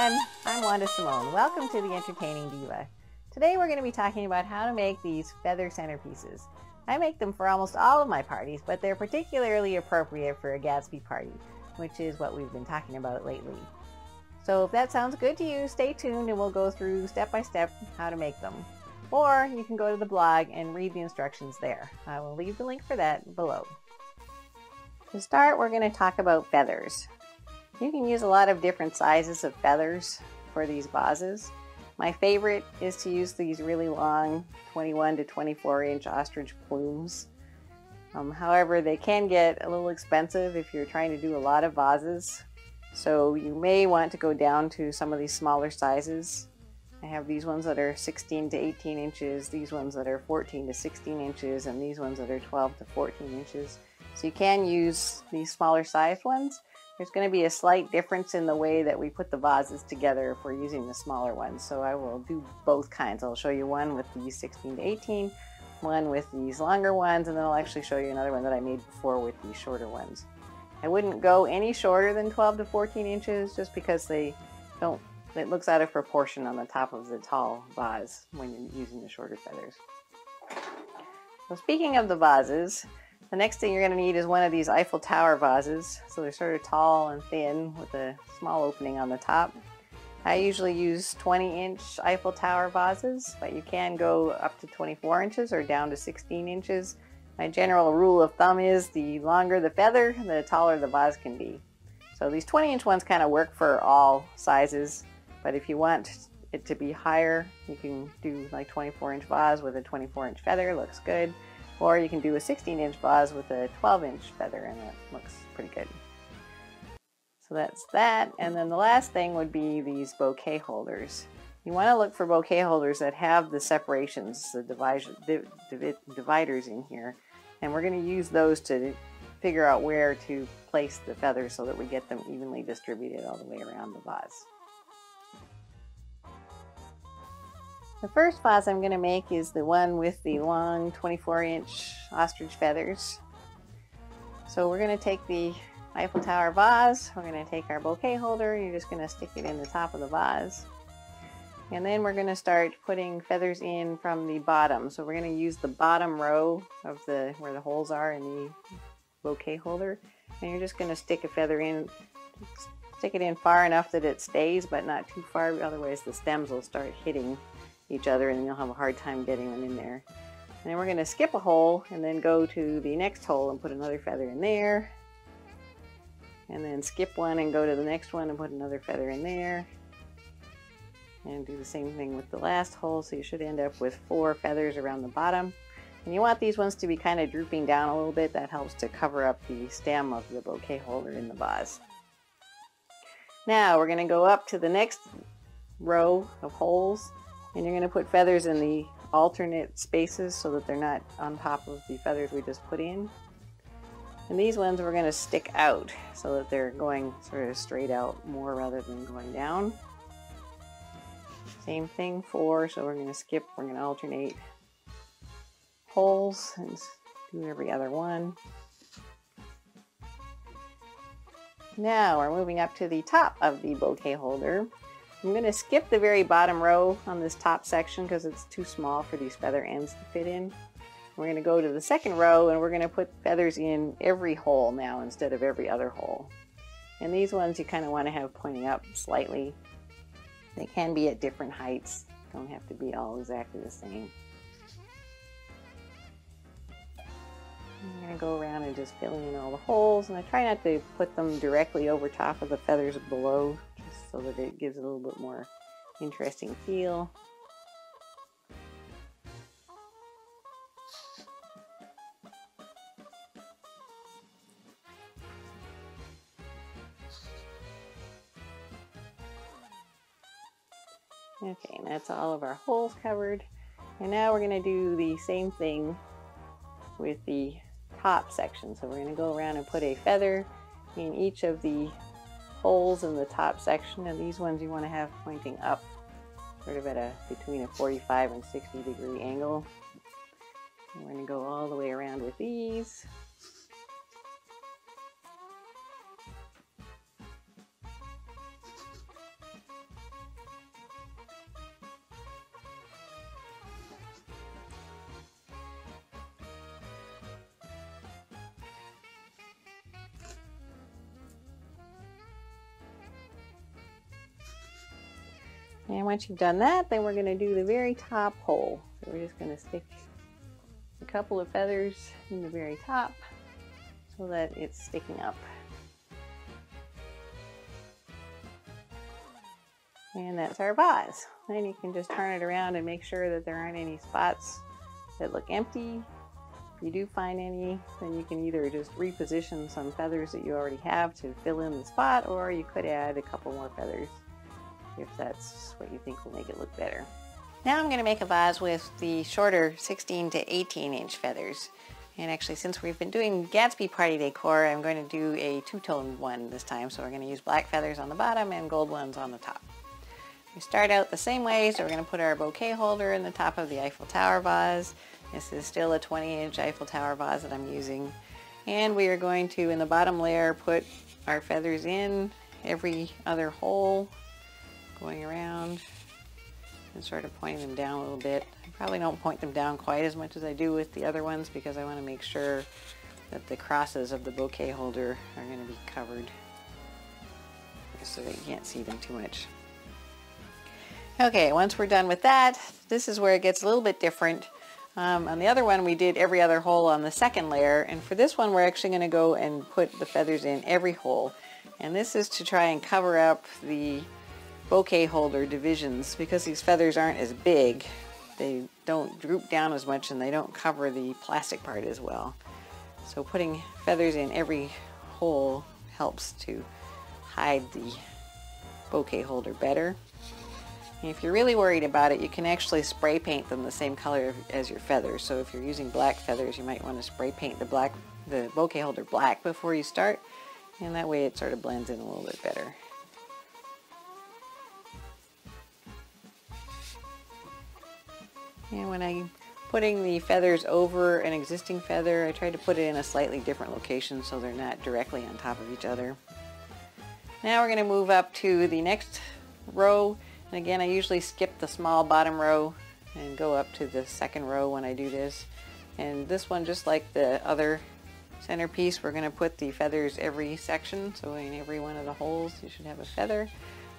everyone, I'm Wanda Simone. Welcome to the Entertaining Diva. Today we're going to be talking about how to make these feather centerpieces. I make them for almost all of my parties, but they're particularly appropriate for a Gatsby party, which is what we've been talking about lately. So if that sounds good to you, stay tuned and we'll go through step by step how to make them. Or you can go to the blog and read the instructions there. I will leave the link for that below. To start, we're going to talk about feathers. You can use a lot of different sizes of feathers for these vases. My favorite is to use these really long 21 to 24 inch ostrich plumes. However, they can get a little expensive if you're trying to do a lot of vases. So you may want to go down to some of these smaller sizes. I have these ones that are 16 to 18 inches, these ones that are 14 to 16 inches, and these ones that are 12 to 14 inches. So you can use these smaller sized ones. There's going to be a slight difference in the way that we put the vases together if we're using the smaller ones. So I will do both kinds. I'll show you one with these 16 to 18, one with these longer ones, and then I'll actually show you another one that I made before with these shorter ones. I wouldn't go any shorter than 12 to 14 inches just because it looks out of proportion on the top of the tall vase when you're using the shorter feathers. So speaking of the vases, the next thing you're going to need is one of these Eiffel Tower vases. So they're sort of tall and thin with a small opening on the top. I usually use 20-inch Eiffel Tower vases, but you can go up to 24 inches or down to 16 inches. My general rule of thumb is the longer the feather, the taller the vase can be. So these 20-inch ones kind of work for all sizes, but if you want it to be higher, you can do like 24-inch vase with a 24-inch feather, looks good. Or you can do a 16-inch vase with a 12-inch feather and it looks pretty good. So that's that. And then the last thing would be these bouquet holders. You want to look for bouquet holders that have the separations, the dividers in here. And we're going to use those to figure out where to place the feathers so that we get them evenly distributed all the way around the vase. The first vase I'm going to make is the one with the long 24-inch ostrich feathers. So we're going to take the Eiffel Tower vase, we're going to take our bouquet holder, and you're just going to stick it in the top of the vase. And then we're going to start putting feathers in from the bottom. So we're going to use the bottom row of where the holes are in the bouquet holder. And you're just going to stick a feather in, stick it in far enough that it stays, but not too far, otherwise the stems will start hitting each other and you'll have a hard time getting them in there. And then we're going to skip a hole and then go to the next hole and put another feather in there. And then skip one and go to the next one and put another feather in there. And do the same thing with the last hole, so you should end up with 4 feathers around the bottom. And you want these ones to be kind of drooping down a little bit. That helps to cover up the stem of the bouquet holder in the vase. Now we're going to go up to the next row of holes. And you're going to put feathers in the alternate spaces so that they're not on top of the feathers we just put in. And these ones we're going to stick out so that they're going sort of straight out more rather than going down. Same thing for, so we're going to alternate holes and do every other one. Now we're moving up to the top of the bouquet holder. I'm going to skip the very bottom row on this top section because it's too small for these feather ends to fit in. We're going to go to the second row and we're going to put feathers in every hole now instead of every other hole. And these ones you kind of want to have pointing up slightly. They can be at different heights, don't have to be all exactly the same. I'm going to go around and just fill in all the holes, and I try not to put them directly over top of the feathers below, just so that it gives it a little bit more interesting feel. Okay, and that's all of our holes covered. And now we're going to do the same thing with the top section. So we're going to go around and put a feather in each of the holes in the top section, and these ones you want to have pointing up, sort of at between a 45 and 60 degree angle. And we're going to go all the way around with these. And once you've done that, then we're going to do the very top hole. So we're just going to stick a couple of feathers in the very top so that it's sticking up. And that's our vase. Then you can just turn it around and make sure that there aren't any spots that look empty. If you do find any, then you can either just reposition some feathers that you already have to fill in the spot, or you could add a couple more feathers if that's what you think will make it look better. Now I'm going to make a vase with the shorter 16 to 18 inch feathers. And actually, since we've been doing Gatsby party decor, I'm going to do a two-tone one this time. So we're going to use black feathers on the bottom and gold ones on the top. We start out the same way, so we're going to put our bouquet holder in the top of the Eiffel Tower vase. This is still a 20-inch Eiffel Tower vase that I'm using. And we are going to, in the bottom layer, put our feathers in every other hole, going around and sort of pointing them down a little bit. I probably don't point them down quite as much as I do with the other ones because I want to make sure that the crosses of the bouquet holder are going to be covered so that you can't see them too much. Okay, once we're done with that, this is where it gets a little bit different. On the other one, we did every other hole on the second layer, and for this one, we're actually going to go and put the feathers in every hole. And this is to try and cover up the bouquet holder divisions because these feathers aren't as big. They don't droop down as much and they don't cover the plastic part as well. So putting feathers in every hole helps to hide the bouquet holder better. And if you're really worried about it, you can actually spray paint them the same color as your feathers. So if you're using black feathers, you might want to spray paint the bouquet holder black before you start, and that way it sort of blends in a little bit better. And when I'm putting the feathers over an existing feather, I try to put it in a slightly different location so they're not directly on top of each other. Now we're going to move up to the next row. And again, I usually skip the small bottom row and go up to the second row when I do this. And this one, just like the other centerpiece, we're going to put the feathers every section. So in every one of the holes, you should have a feather.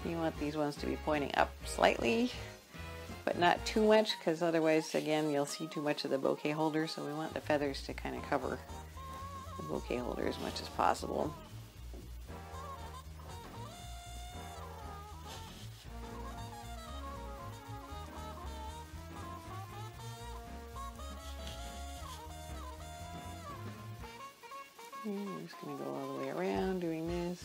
You want these ones to be pointing up slightly, but not too much, because otherwise, again, you'll see too much of the bouquet holder. So we want the feathers to kind of cover the bouquet holder as much as possible. And we're just going to go all the way around doing this.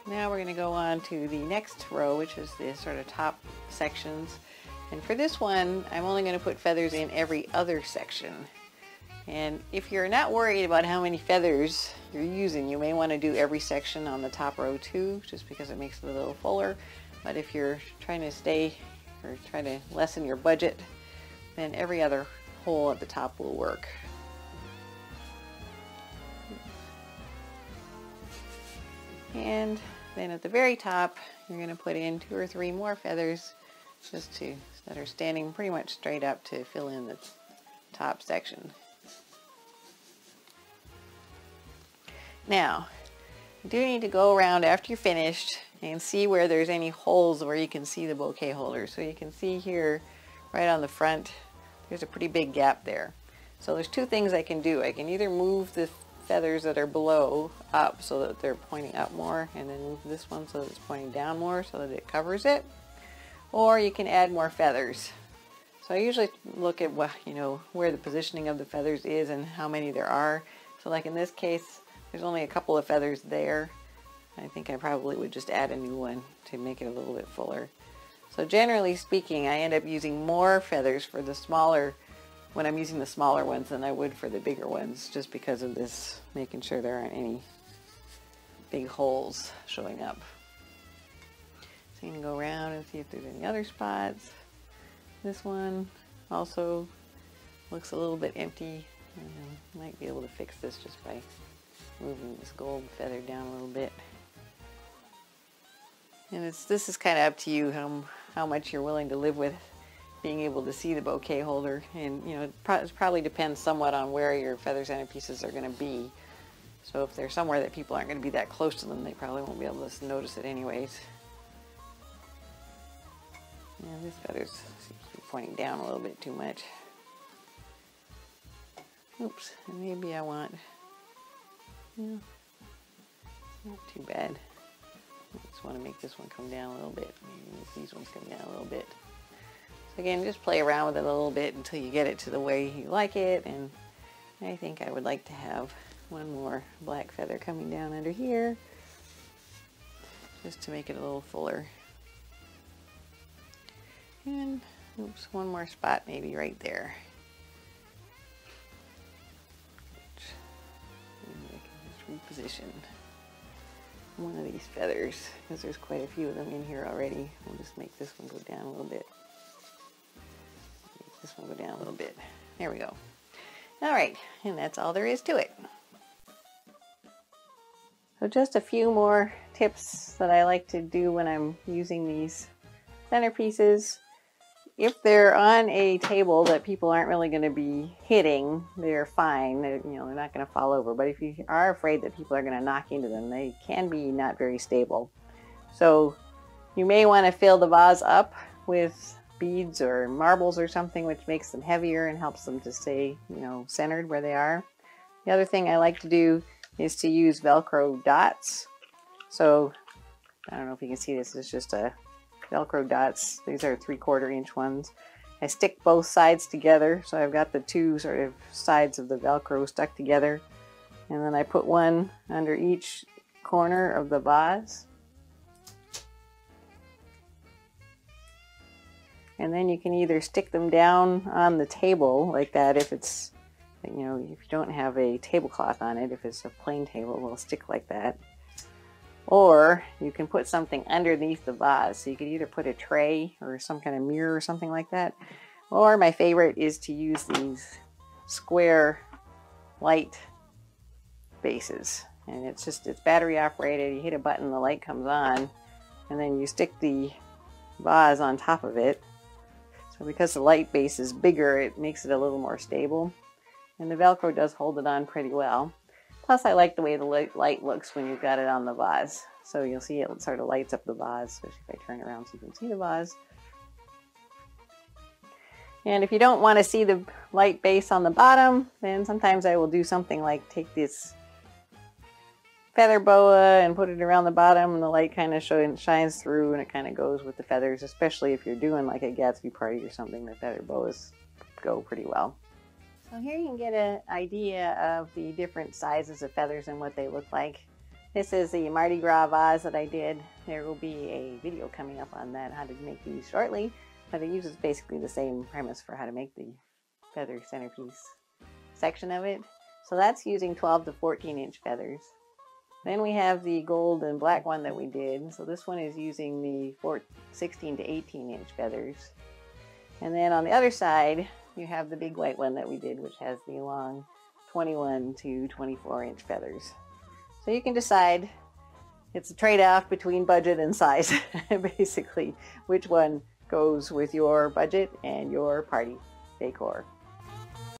Now we're going to go on to the next row, which is the sort of top sections. And for this one, I'm only going to put feathers in every other section. And if you're not worried about how many feathers you're using, you may want to do every section on the top row too, just because it makes it a little fuller. But if you're trying to stay or try to lessen your budget, then every other hole at the top will work. And then at the very top, you're going to put in 2 or 3 more feathers that are standing pretty much straight up to fill in the top section. Now, you do need to go around after you're finished and see where there's any holes where you can see the bouquet holder. So you can see here, right on the front, there's a pretty big gap there. So there's 2 things I can do. I can either move the feathers that are below up so that they're pointing up more, and then move this one so that it's pointing down more so that it covers it. Or you can add more feathers. So I usually look at what, where the positioning of the feathers is and how many there are. So like in this case, there's only a couple of feathers there. I think I probably would just add a new one to make it a little bit fuller. So generally speaking, I end up using more feathers for the smaller, when I'm using the smaller ones, than I would for the bigger ones, just because of this, making sure there aren't any big holes showing up. So you can go around and see if there's any other spots. This one also looks a little bit empty. Might be able to fix this just by moving this gold feather down a little bit. And this is kind of up to you how much you're willing to live with being able to see the bouquet holder. And it probably depends somewhat on where your feather centerpieces are going to be. So if they're somewhere that people aren't going to be that close to them, they probably won't be able to notice it anyways. Yeah, this feather seems to be pointing down a little bit too much. Oops, and maybe I want, yeah, not too bad. I just want to make this one come down a little bit. Maybe make these ones come down a little bit. So again, just play around with it a little bit until you get it to the way you like it. And I think I would like to have one more black feather coming down under here, just to make it a little fuller. And oops, one more spot maybe right there. I can just reposition one of these feathers, because there's quite a few of them in here already. We'll just make this one go down a little bit. Make this one go down a little bit. There we go. All right, and that's all there is to it. So just a few more tips that I like to do when I'm using these centerpieces. If they're on a table that people aren't really going to be hitting, they're fine. They're not going to fall over. But if you are afraid that people are going to knock into them, they can be not very stable. So you may want to fill the vase up with beads or marbles or something, which makes them heavier and helps them to stay, centered where they are. The other thing I like to do is to use Velcro dots. So I don't know if you can see this. It's just a Velcro dots. These are 3/4 inch ones. I stick both sides together, so I've got the two sort of sides of the Velcro stuck together, and then I put one under each corner of the vase. And then you can either stick them down on the table like that if it's, if you don't have a tablecloth on it. If it's a plain table, it'll stick like that. Or you can put something underneath the vase. So you could either put a tray or some kind of mirror or something like that. Or my favorite is to use these square light bases. And it's battery operated. You hit a button, the light comes on, and then you stick the vase on top of it. So because the light base is bigger, it makes it a little more stable. And the Velcro does hold it on pretty well. Plus, I like the way the light looks when you've got it on the vase. So you'll see it sort of lights up the vase, especially if I turn around so you can see the vase. And if you don't want to see the light base on the bottom, then sometimes I will do something like take this feather boa and put it around the bottom, and the light kind of shines through, and it kind of goes with the feathers, especially if you're doing like a Gatsby party or something. The feather boas go pretty well. So here you can get an idea of the different sizes of feathers and what they look like. This is the Mardi Gras vase that I did. There will be a video coming up on that, how to make these shortly, but it uses basically the same premise for how to make the feather centerpiece section of it. So that's using 12 to 14 inch feathers. Then we have the gold and black one that we did. So this one is using the 16 to 18 inch feathers. And then on the other side, you have the big white one that we did, which has the long 21 to 24 inch feathers. So you can decide, it's a trade-off between budget and size, basically, which one goes with your budget and your party decor.